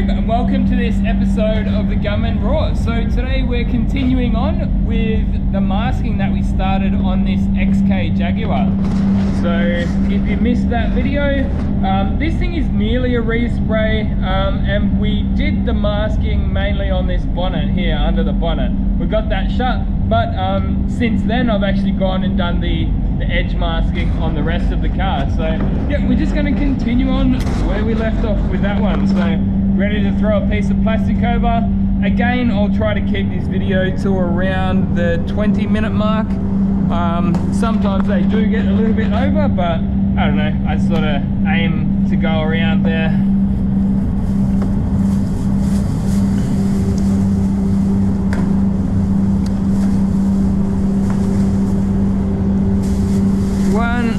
YouTube, and welcome to this episode of the Gunman Raw. So today we're continuing on with the masking that we started on this XK Jaguar. So if you missed that video, this thing is nearly a respray, and we did the masking mainly on this bonnet here, under the bonnet. We got that shut, but since then I've actually gone and done the edge masking on the rest of the car. So yeah, we're just going to continue on where we left off with that one. So ready to throw a piece of plastic over. Again, I'll try to keep this video to around the 20-minute mark. Sometimes they do get a little bit over, but I don't know, I sort of aim to go around there. One,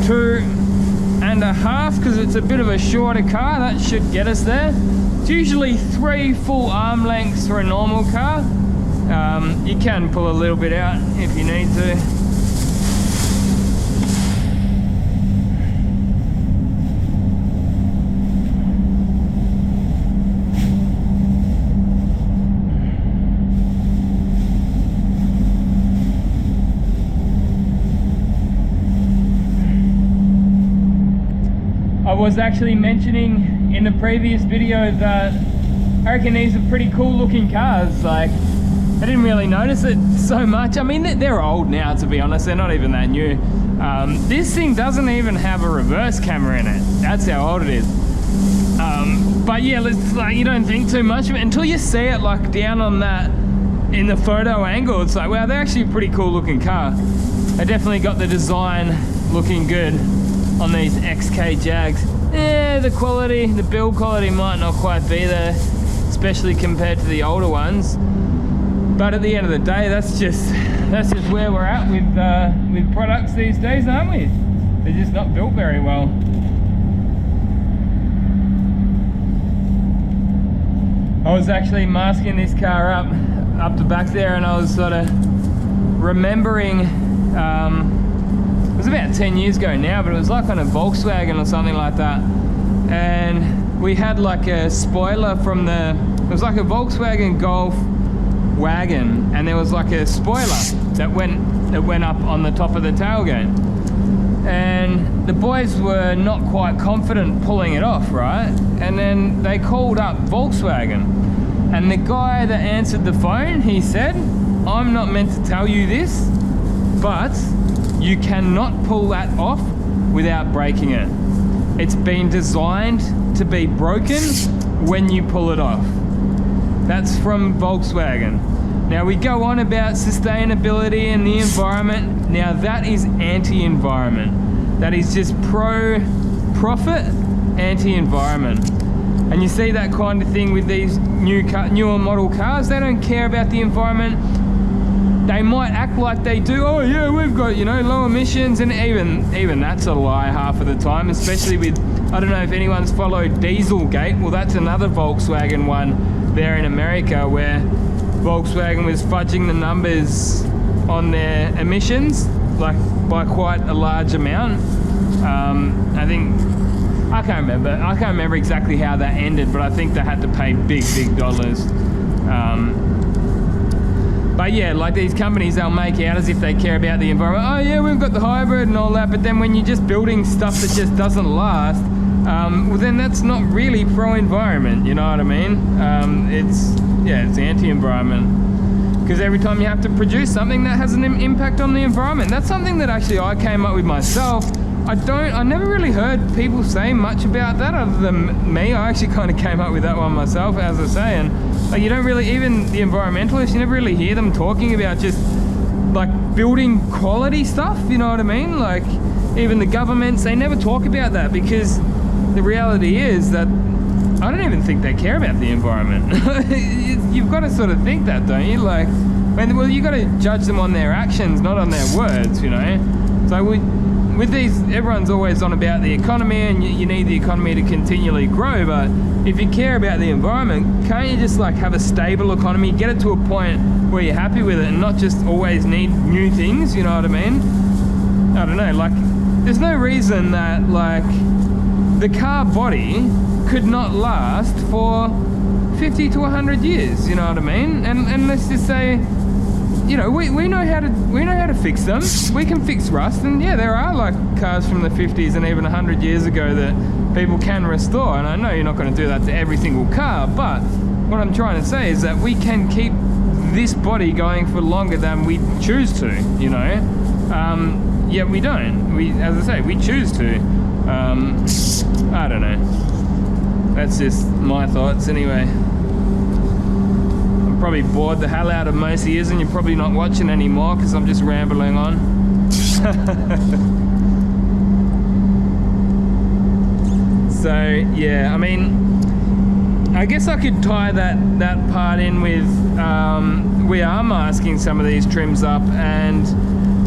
2.5, because it's a bit of a shorter car. That should get us there. It's usually 3 full arm lengths for a normal car. You can pull a little bit out if you need to. I was actually mentioning in the previous video that I reckon these are pretty cool looking cars. Like, I didn't really notice it so much. I mean, they're old now, to be honest. They're not even that new. This thing doesn't even have a reverse camera in it. That's how old it is. But yeah, you don't think too much of it until you see it like down on that in the photo angle. It's like, wow, they're actually a pretty cool looking car. They definitely got the design looking good on these XK Jags. The quality, the build quality might not quite be there, especially compared to the older ones. But at the end of the day, that's just where we're at with products these days, aren't we? They're just not built very well. I was actually masking this car up the back there, and I was sort of remembering, it was about 10 years ago now, but it was like on a Volkswagen or something like that. And we had like a spoiler from it was like a Volkswagen Golf wagon, and there was like a spoiler that went up on the top of the tailgate. And the boys were not quite confident pulling it off, right? And then they called up Volkswagen. And the guy that answered the phone, he said, "I'm not meant to tell you this, but you cannot pull that off without breaking it. It's been designed to be broken when you pull it off." That's from Volkswagen. Now we go on about sustainability and the environment. Now that is anti-environment. That is just pro-profit, anti-environment. And you see that kind of thing with these newer model cars. They don't care about the environment. They might act like they do. Oh yeah, we've got, low emissions, and even that's a lie half of the time, especially with, I don't know if anyone's followed Dieselgate. Well, that's another Volkswagen one there in America, where Volkswagen was fudging the numbers on their emissions, like by quite a large amount. I can't remember exactly how that ended, but I think they had to pay big dollars. But yeah, like these companies, they'll make out as if they care about the environment. Oh yeah, we've got the hybrid and all that, but then when you're just building stuff that just doesn't last, well then that's not really pro-environment, you know what I mean? It's anti-environment. Because every time you have to produce something that has an impact on the environment. That's something that actually I came up with myself. I never really heard people say much about that other than me. I actually kind of came up with that one myself, as I say, and like, you don't really, even the environmentalists, you never really hear them talking about just like building quality stuff, you know what I mean? Like even the governments, they never talk about that, because the reality is that I don't even think they care about the environment. You've got to sort of think that, don't you? Like, well, you got to judge them on their actions, not on their words, So with these, everyone's always on about the economy, and you need the economy to continually grow, but if you care about the environment, can't you just like have a stable economy, get it to a point where you're happy with it, and not just always need new things, you know what I mean? I don't know, like, there's no reason that like the car body could not last for 50 to 100 years, you know what I mean? And let's just say, you know, we know how to fix them. We can fix rust, and yeah, there are like cars from the 50s and even 100 years ago that people can restore. And I know you're not going to do that to every single car, but what I'm trying to say is that we can keep this body going for longer than we choose to, you know. Yet we don't. As I say, we choose to. I don't know. That's just my thoughts anyway. I'm probably bored the hell out of most of yous, and you're probably not watching anymore because I'm just rambling on. So yeah, I mean, I guess I could tie that part in with we are masking some of these trims up, and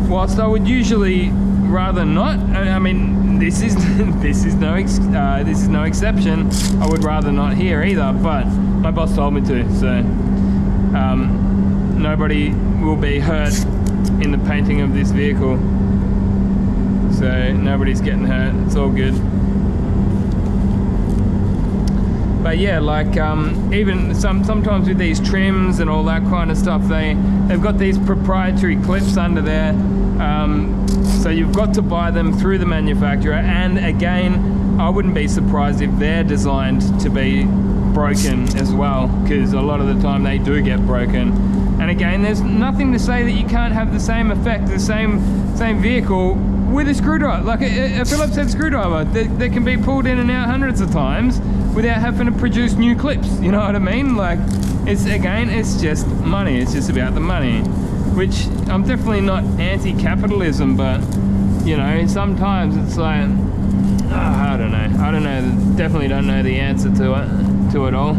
whilst I would usually rather not, I mean, this is no exception. I would rather not here either, but my boss told me to, so nobody will be hurt in the painting of this vehicle. So nobody's getting hurt. It's all good. But yeah, like even sometimes with these trims and all that kind of stuff, they've got these proprietary clips under there. So you've got to buy them through the manufacturer, and again, I wouldn't be surprised if they're designed to be broken as well, because a lot of the time they do get broken. And again, there's nothing to say that you can't have the same effect, the same vehicle with a screwdriver, like a Phillips head screwdriver that can be pulled in and out hundreds of times without having to produce new clips, you know what I mean? Like, it's just money. It's just about the money, which I'm definitely not anti-capitalism, but you know, sometimes it's like, I don't know, definitely don't know the answer to it all.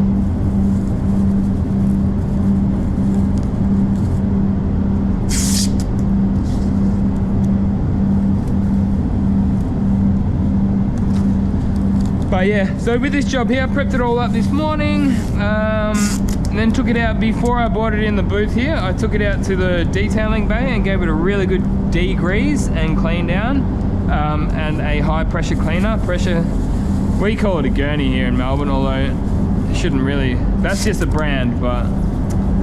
But yeah, so with this job here, I prepped it all up this morning, and then took it out before I brought it in the booth here. I took it out to the detailing bay and gave it a really good degrease and clean down, and a high pressure cleaner. We call it a gurney here in Melbourne, although it shouldn't really, that's just a brand, but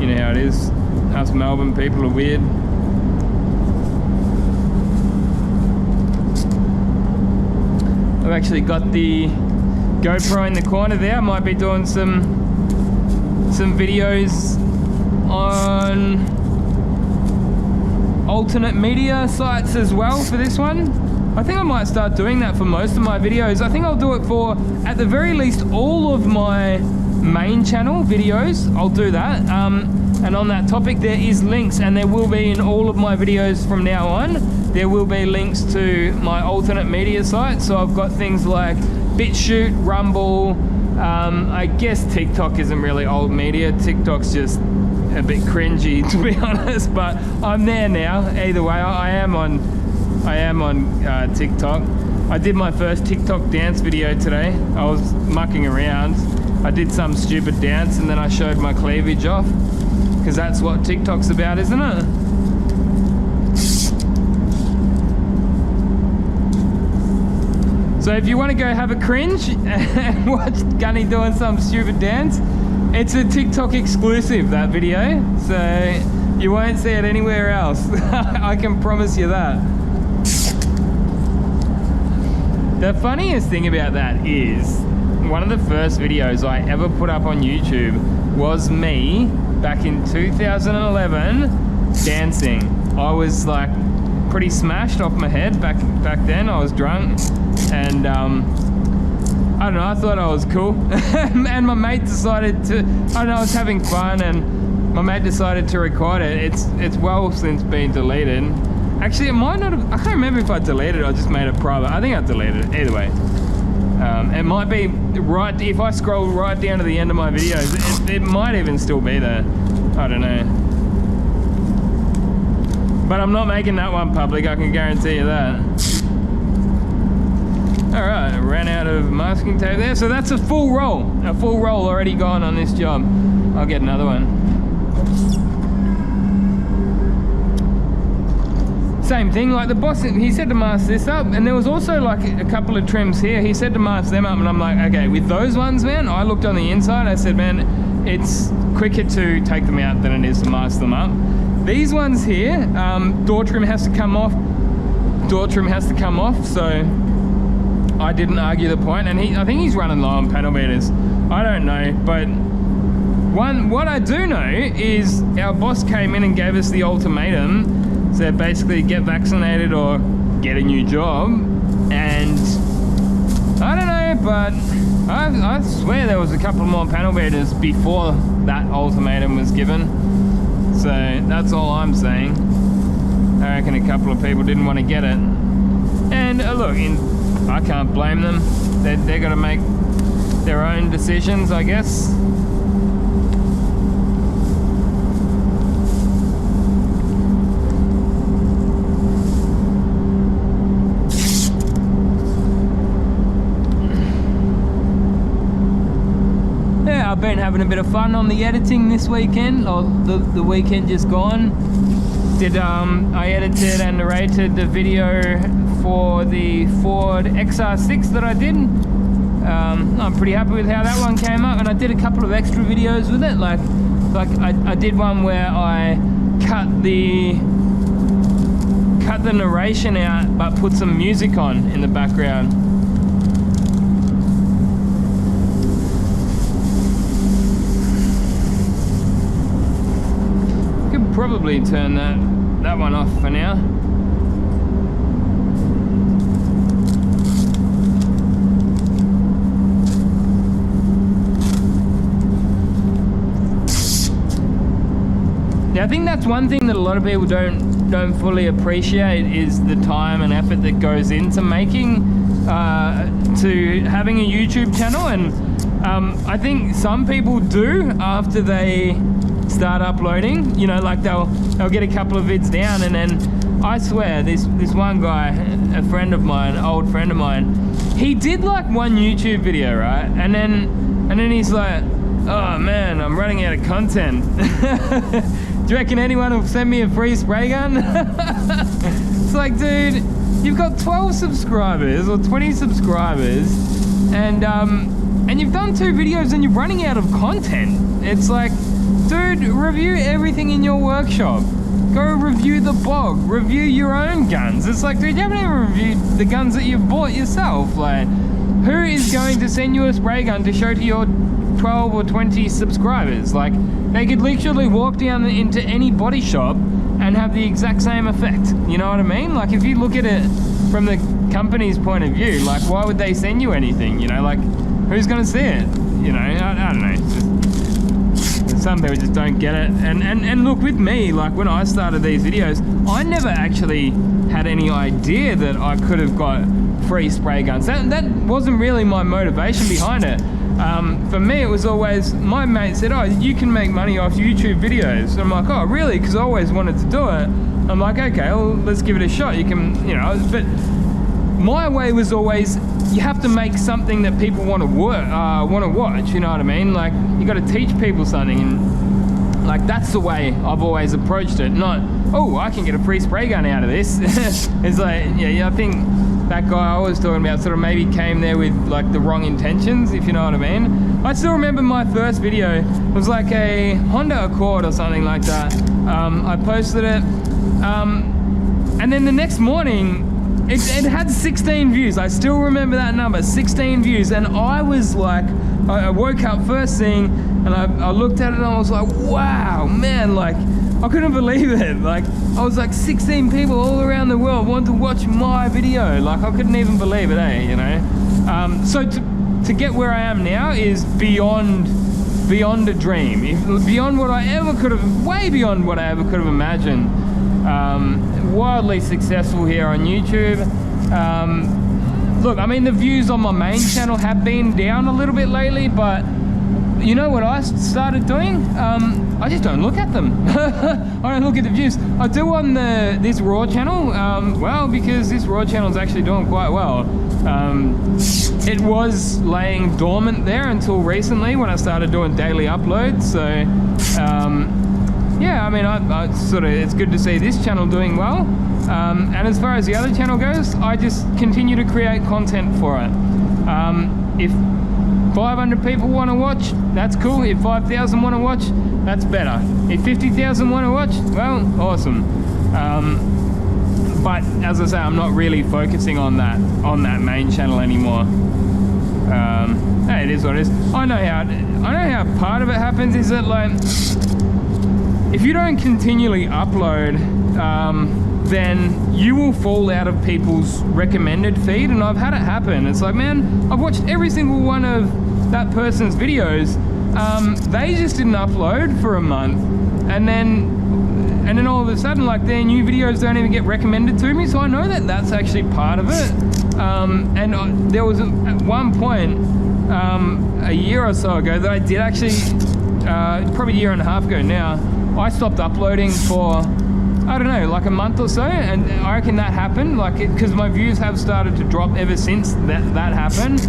you know how it is. Us Melbourne people are weird. I've actually got the GoPro in the corner there. I might be doing some videos on alternate media sites as well for this one. I think I might start doing that for most of my videos. I think I'll do it for, at the very least, all of my main channel videos. I'll do that. And on that topic, there is links, and there will be in all of my videos from now on, there will be links to my alternate media sites. So I've got things like BitChute, Rumble, I guess TikTok isn't really old media. TikTok's just a bit cringy, to be honest, but I'm there now. Either way, I am on TikTok. I did my first TikTok dance video today. I was mucking around. I did some stupid dance and then I showed my cleavage off, because that's what TikTok's about, isn't it? So if you want to go have a cringe and watch Gunny doing some stupid dance, it's a TikTok exclusive, that video. So you won't see it anywhere else. I can promise you that. The funniest thing about that is, one of the first videos I ever put up on YouTube was me back in 2011 dancing. I was like pretty smashed off my head back then. I was drunk, and I don't know, I thought I was cool. And my mate decided to, I don't know, I was having fun, and my mate decided to record it. It's well since been deleted. Actually, it might not have, I can't remember if I deleted it or just made it private. I think I deleted it, either way. It might be right, if I scroll right down to the end of my videos, it might even still be there. I don't know. But I'm not making that one public, I can guarantee you that. Alright, I ran out of masking tape there. So that's a full roll already gone on this job. I'll get another one. same thing, like the boss, he said to mask this up, and there was also like a couple of trims here. He said to mask them up, and I'm like, okay, with those ones, man, I looked on the inside, I said, man, it's quicker to take them out than it is to mask them up. These ones here, door trim has to come off, so I didn't argue the point, and I think he's running low on panel meters. I don't know, but what I do know is our boss came in and gave us the ultimatum. So basically get vaccinated or get a new job, and I don't know, but I swear there was a couple more panel beaters before that ultimatum was given. So that's all I'm saying. I reckon a couple of people didn't want to get it. And look, I can't blame them. They're going to make their own decisions, I guess. I've been having a bit of fun on the editing this weekend, or the weekend just gone. I edited and narrated the video for the Ford XR6 that I did. I'm pretty happy with how that one came up, and I did a couple of extra videos with it. Like I did one where I cut the narration out, but put some music on in the background. Probably turn that one off for now. Yeah, I think that's one thing that a lot of people don't fully appreciate is the time and effort that goes into making to having a YouTube channel, and I think some people do after they start uploading, you know, like they'll get a couple of vids down, and then I swear this one guy, a friend of mine, old friend of mine, he did like one YouTube video, right, and then he's like, oh man, I'm running out of content. Do you reckon anyone will send me a free spray gun? It's like, dude, you've got 12 subscribers or 20 subscribers, and you've done 2 videos and you're running out of content. It's like, dude, review everything in your workshop. Go review the bog. Review your own guns. It's like, dude, you haven't even reviewed the guns that you've bought yourself. Like, who is going to send you a spray gun to show to your 12 or 20 subscribers? Like, they could literally walk down into any body shop and have the exact same effect. You know what I mean? Like, if you look at it from the company's point of view, like, why would they send you anything? You know, like, who's going to see it? You know, I don't know. It's just, some people just don't get it, and look, with me, like when I started these videos, I never actually had any idea that I could have got free spray guns. That wasn't really my motivation behind it. For me, it was always, my mate said, oh, you can make money off YouTube videos, and I'm like, oh really, because I always wanted to do it. I'm like, okay, well, let's give it a shot. You can, you know, but my way was always, you have to make something that people want to watch, you know what I mean? Like, you got to teach people something, and like, that's the way I've always approached it. Not, oh, I can get a free spray gun out of this. It's like, yeah, I think that guy I was talking about sort of maybe came there with like the wrong intentions, if you know what I mean. I still remember my first video. It was like a Honda Accord or something like that. I posted it, and then the next morning, it had 16 views. I still remember that number, 16 views. And I was like, I woke up first thing, and I looked at it and I was like, wow, man, like, I couldn't believe it. Like, I was like, 16 people all around the world want to watch my video. Like, I couldn't even believe it, you know? So to get where I am now is beyond a dream. Beyond what I ever could have, way beyond what I ever could have imagined. Wildly successful here on YouTube. Look, I mean, the views on my main channel have been down a little bit lately, but you know what I started doing? I just don't look at them. I don't look at the views. I do on this Raw channel, well, because this Raw channel is actually doing quite well. It was laying dormant there until recently when I started doing daily uploads, so yeah, I mean, I sort of, it's good to see this channel doing well. And as far as the other channel goes, I just continue to create content for it. If 500 people want to watch, that's cool. If 5,000 want to watch, that's better. If 50,000 want to watch, well, awesome. But as I say, I'm not really focusing on that main channel anymore. Hey, it is what it is. I know how part of it happens is that, like, if you don't continually upload, then you will fall out of people's recommended feed, and I've had it happen. It's like, man, I've watched every single one of that person's videos. They just didn't upload for a month, and then all of a sudden, like, their new videos don't even get recommended to me. So I know that that's actually part of it. And there was at one point a year or so ago that I did actually, probably a year and a half ago now, I stopped uploading for, I don't know, like a month or so, and I reckon that happened, like, because my views have started to drop ever since that happened.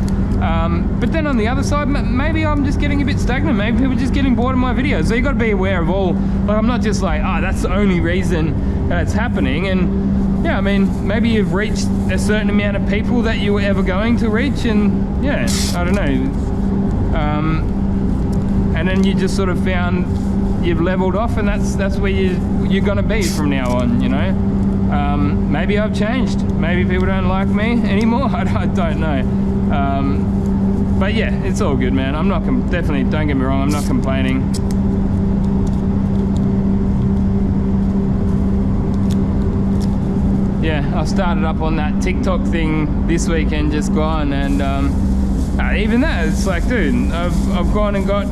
But then on the other side, maybe I'm just getting a bit stagnant. Maybe people are just getting bored of my videos. So you got to be aware of all. Like, I'm not just like, oh, that's the only reason that it's happening. And yeah, I mean, maybe you've reached a certain amount of people that you were ever going to reach, and yeah, I don't know. And then you just sort of found you've leveled off, and that's where you're gonna be from now on, you know. Maybe I've changed. Maybe people don't like me anymore. I don't know. But yeah, it's all good, man. I'm not definitely, don't get me wrong, I'm not complaining. Yeah, I started up on that TikTok thing this weekend just gone, and even that, it's like, dude, I've gone and got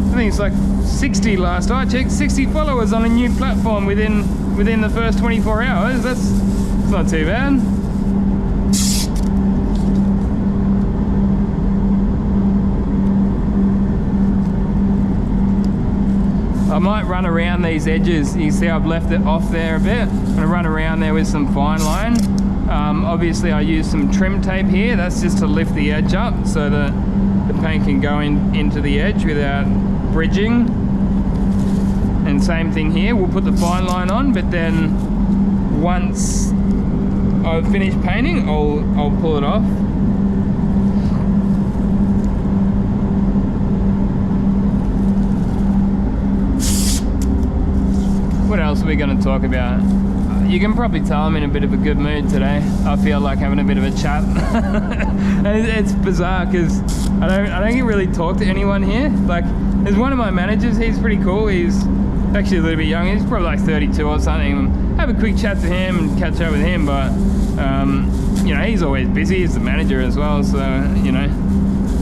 I think it's like 60 last I checked, 60 followers on a new platform within the first 24 hours. That's not too bad. I might run around these edges. You see I've left it off there a bit. I'm gonna run around there with some fine line. Obviously I use some trim tape here. That's just to lift the edge up so that the paint can go into the edge without bridging. And same thing here, we'll put the fine line on, but then once I've finished painting, I'll pull it off. What else are we going to talk about? You can probably tell I'm in a bit of a good mood today. I feel like having a bit of a chat. It's bizarre because I don't really talk to anyone here. Like, there's one of my managers, he's pretty cool. He's actually a little bit young. He's probably like 32 or something. Have a quick chat to him and catch up with him, but you know, he's always busy. He's the manager as well, so you know,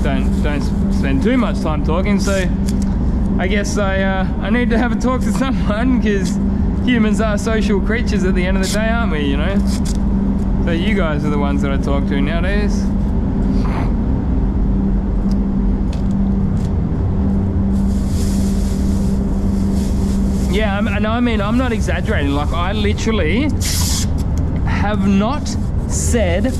don't spend too much time talking. So I guess I need to have a talk to someone, because humans are social creatures at the end of the day, aren't we, you know? So you guys are the ones that I talk to nowadays. Yeah, and I mean, I'm not exaggerating. Like, I literally have not said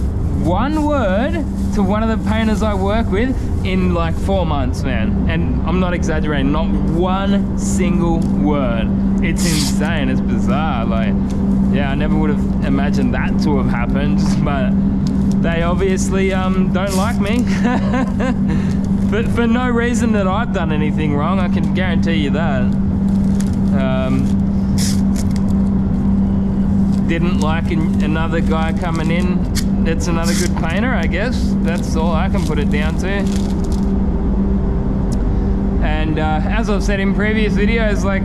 one word to one of the painters I work with in like 4 months, man. And I'm not exaggerating, not one single word. It's insane, it's bizarre. Like, yeah, I never would have imagined that to have happened, but they obviously don't like me. But for no reason that I've done anything wrong, I can guarantee you that. Didn't like another guy coming in that's another good painter, I guess. That's all I can put it down to. And as I've said in previous videos, like,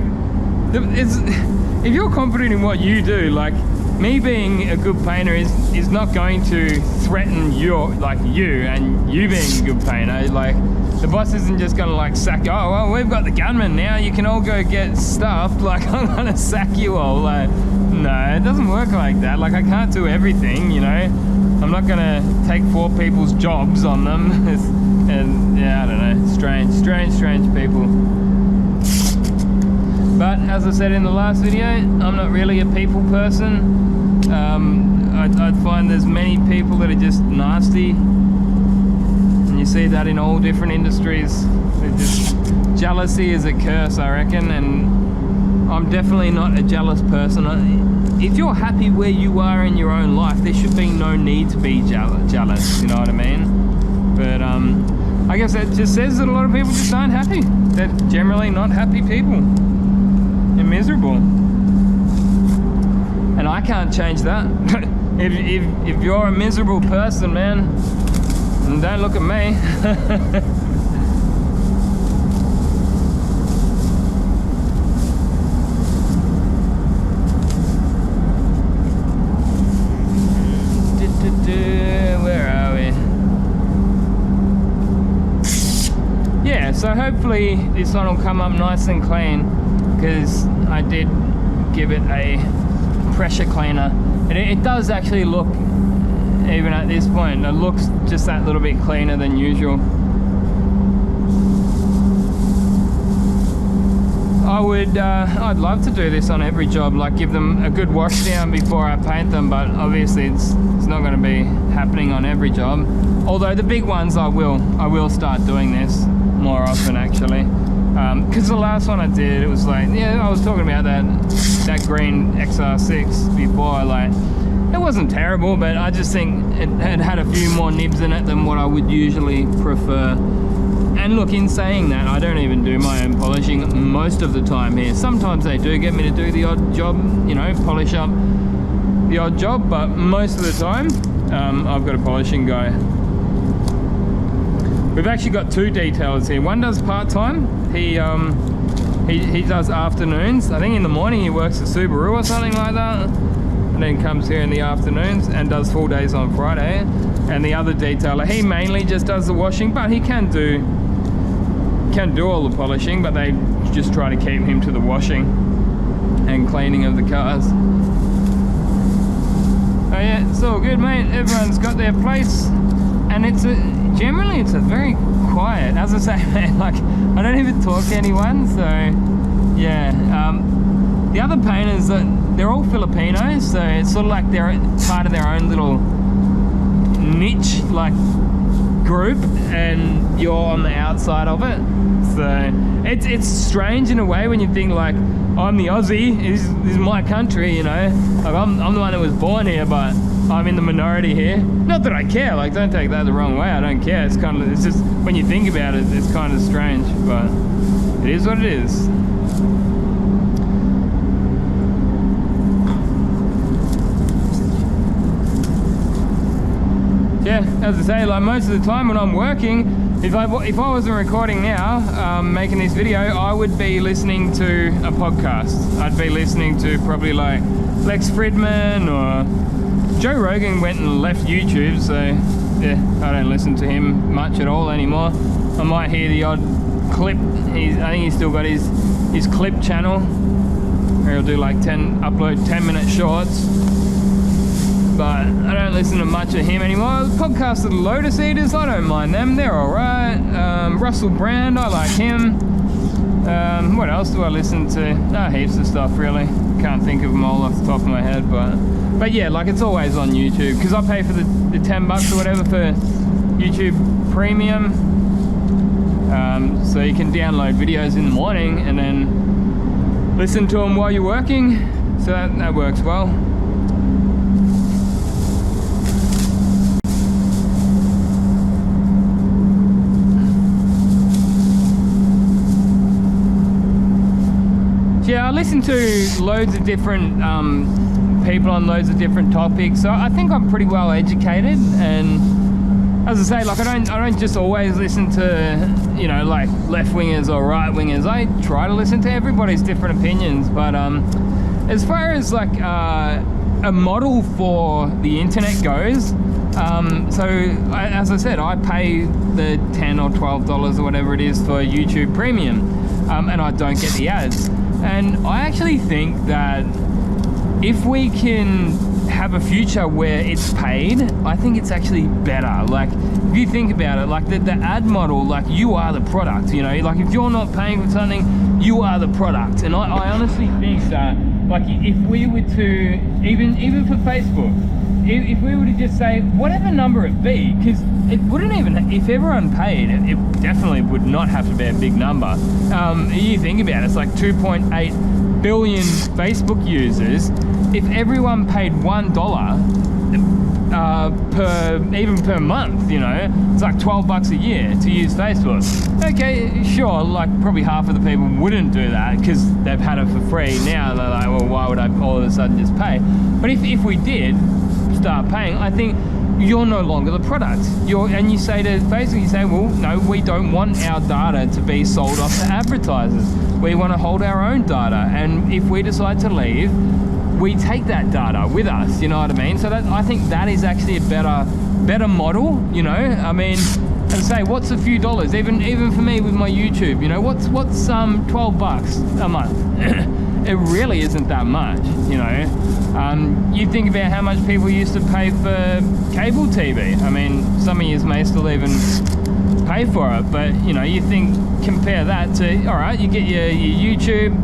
if you're confident in what you do, like, me being a good painter is not going to threaten you and you being a good painter. Like, the boss isn't just gonna like sack, oh well, we've got the Gunman now, you can all go get stuffed, like I'm gonna sack you all. Like, no, it doesn't work like that. Like, I can't do everything, you know. I'm not gonna take 4 people's jobs on them. And yeah, I don't know, strange people. But as I said in the last video, I'm not really a people person. I'd find there's many people that are just nasty. And you see that in all different industries. They're just jealousy is a curse, I reckon, and I'm definitely not a jealous person. If you're happy where you are in your own life, there should be no need to be jealous, you know what I mean? But I guess that just says that a lot of people just aren't happy. They're generally not happy people. They're miserable. And I can't change that. if you're a miserable person, man, don't look at me. Where are we? Yeah, so hopefully this one will come up nice and clean, because I did give it a pressure cleaner. It does actually look, even at this point, it looks just that little bit cleaner than usual. I'd love to do this on every job, like give them a good wash down before I paint them, but obviously it's not going to be happening on every job. Although the big ones I will start doing this more often, actually. Because the last one I did, it was like, yeah, I was talking about that green XR6 before, like, it wasn't terrible, but I just think it had a few more nibs in it than what I would usually prefer. And look, in saying that, I don't even do my own polishing most of the time here. Sometimes they do get me to do the odd job, you know, polish up the odd job, but most of the time, I've got a polishing guy. We've actually got two detailers here. One does part-time. He does afternoons. I think in the morning he works at Subaru or something like that, and then comes here in the afternoons and does full days on Friday. And the other detailer, he mainly just does the washing, but he can do all the polishing, but they just try to keep him to the washing and cleaning of the cars. Oh yeah, it's all good, mate. Everyone's got their place, and generally it's a very quiet, as I say, man, like I don't even talk to anyone, so yeah. The other painters, they're all Filipinos, so it's sort of like they're part of their own little niche, like group, and you're on the outside of it. So it's strange in a way when you think like, I'm the Aussie, this is my country, you know, like I'm the one that was born here, but I'm in the minority here. Not that I care, like don't take that the wrong way, I don't care. It's just when you think about it, it's kind of strange, but it is what it is. Yeah, as I say, like most of the time when I'm working, if I wasn't recording now, making this video, I would be listening to a podcast. I'd be listening to probably like Lex Fridman, or Joe Rogan went and left YouTube, so yeah, I don't listen to him much at all anymore. I might hear the odd clip. I think he's still got his clip channel, where he'll do like upload 10-minute shorts. But I don't listen to much of him anymore. Podcasts of the Lotus Eaters, I don't mind them, they're alright. Russell Brand, I like him. What else do I listen to? Heaps of stuff, really. Can't think of them all off the top of my head, but yeah, like it's always on YouTube, because I pay for the $10 or whatever for YouTube Premium. So you can download videos in the morning and then listen to them while you're working, so that works well. Yeah, I listen to loads of different people on loads of different topics, so I think I'm pretty well educated. And as I say, like I don't just always listen to, you know, like left wingers or right wingers. I try to listen to everybody's different opinions. But as far as like a model for the internet goes, as I said, I pay the $10 or $12 or whatever it is for YouTube Premium, and I don't get the ads. And I actually think that if we can have a future where it's paid, I think it's actually better. Like, if you think about it, like the ad model, like you are the product, you know, like if you're not paying for something, you are the product. And I honestly think that, like, if we were to, even for Facebook, if we were to just say whatever number it be, because it wouldn't even, if everyone paid, it definitely would not have to be a big number. You think about it, it's like 2.8 billion Facebook users. If everyone paid $1 per month, you know, it's like $12 a year to use Facebook. Okay, sure, like probably half of the people wouldn't do that because they've had it for free. Now they're like, well, why would I all of a sudden just pay? But if we did start paying, I think you're no longer the product. And you say to Facebook, you say, well, no, we don't want our data to be sold off to advertisers. We want to hold our own data, and if we decide to leave, we take that data with us, you know what I mean? So that, I think that is actually a better model, you know? I mean, and say, what's a few dollars? Even for me with my YouTube, you know, what's $12 a month? It really isn't that much, you know? You think about how much people used to pay for cable TV. I mean, some of you may still even pay for it, but you know, you compare that to, all right, you get your YouTube,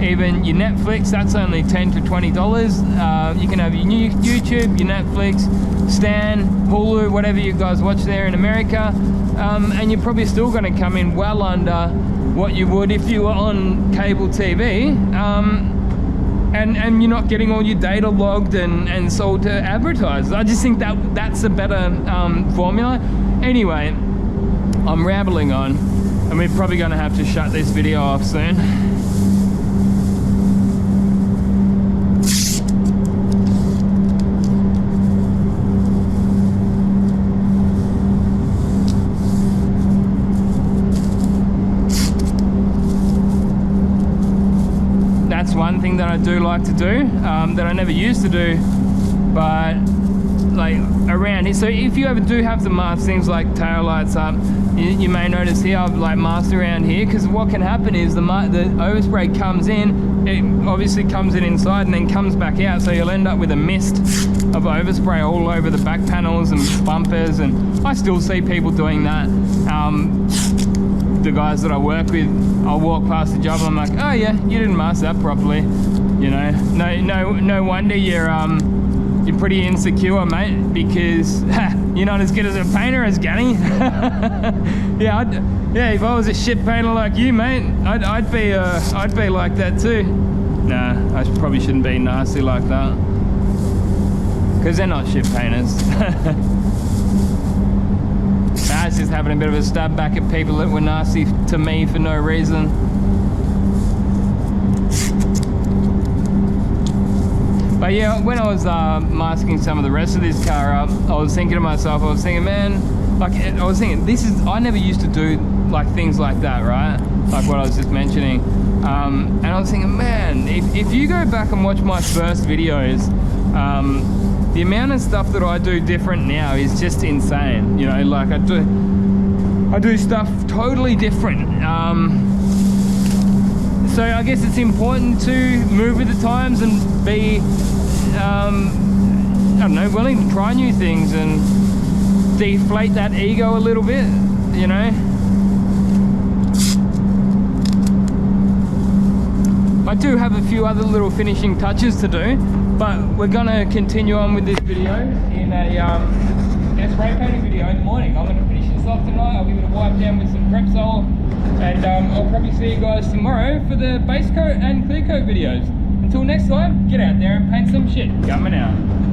even your Netflix, that's only $10 to $20. You can have your YouTube, your Netflix, Stan, Hulu, whatever you guys watch there in America, and you're probably still going to come in well under what you would if you were on cable TV, and you're not getting all your data logged and sold to advertisers. I just think that's a better formula. Anyway, I'm rambling on, and we're probably going to have to shut this video off soon. That's one thing that I do like to do, that I never used to do, but like around here. So if you ever do have to mask things like tail lights up, you may notice here I've like masked around here, because what can happen is the overspray comes in, it obviously comes in inside and then comes back out, so you'll end up with a mist of overspray all over the back panels and bumpers, and I still see people doing that. The guys that I work with, I'll walk past the job and I'm like, oh yeah, you didn't mask that properly, you know. No wonder you're pretty insecure, mate, because you're not as good as a painter as Gunny. Yeah, if I was a shit painter like you, mate, I'd be like that too. Nah, I probably shouldn't be nasty like that, because they're not shit painters. I was just having a bit of a stab back at people that were nasty to me for no reason. But yeah, when I was masking some of the rest of this car up, I was thinking to myself, man, like, I never used to do like things like that, right? Like what I was just mentioning. And I was thinking, man, if you go back and watch my first videos, the amount of stuff that I do different now is just insane. You know, like I do stuff totally different. So I guess it's important to move with the times and be, I don't know, willing to try new things and deflate that ego a little bit, you know. I do have a few other little finishing touches to do, but we're gonna continue on with this video in a spray painting video in the morning. I'm gonna finish this off tonight. I'll give it a wipe down with some Crepsol, and I'll probably see you guys tomorrow for the base coat and clear coat videos. Until next time, get out there and paint some shit. Gunman out.